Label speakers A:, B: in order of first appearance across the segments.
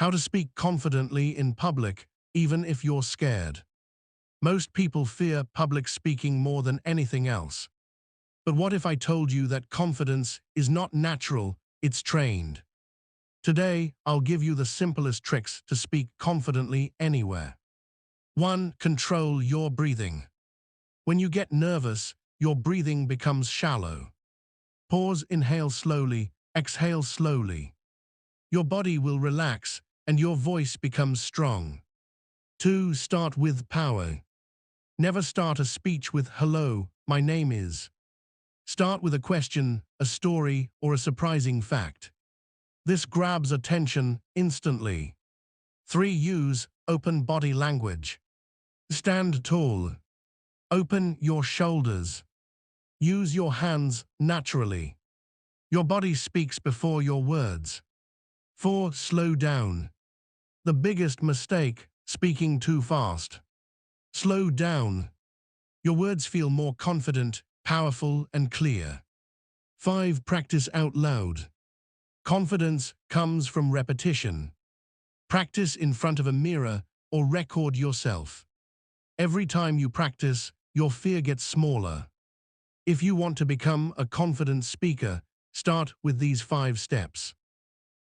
A: How to speak confidently in public, even if you're scared. Most people fear public speaking more than anything else. But what if I told you that confidence is not natural, it's trained? Today, I'll give you the simplest tricks to speak confidently anywhere. 1. Control your breathing. When you get nervous, your breathing becomes shallow. Pause, inhale slowly, exhale slowly. Your body will relax and your voice becomes strong. 2. Start with power. Never start a speech with "Hello, my name is." Start with a question, a story, or a surprising fact. This grabs attention instantly. 3. Use open body language. Stand tall. Open your shoulders. Use your hands naturally. Your body speaks before your words. 4. Slow down. The biggest mistake, speaking too fast. Slow down. Your words feel more confident, powerful, and clear. 5. Practice out loud. Confidence comes from repetition. Practice in front of a mirror or record yourself. Every time you practice, your fear gets smaller. If you want to become a confident speaker, start with these 5 steps.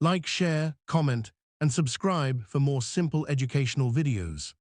A: Like, share, comment, and subscribe for more simple educational videos.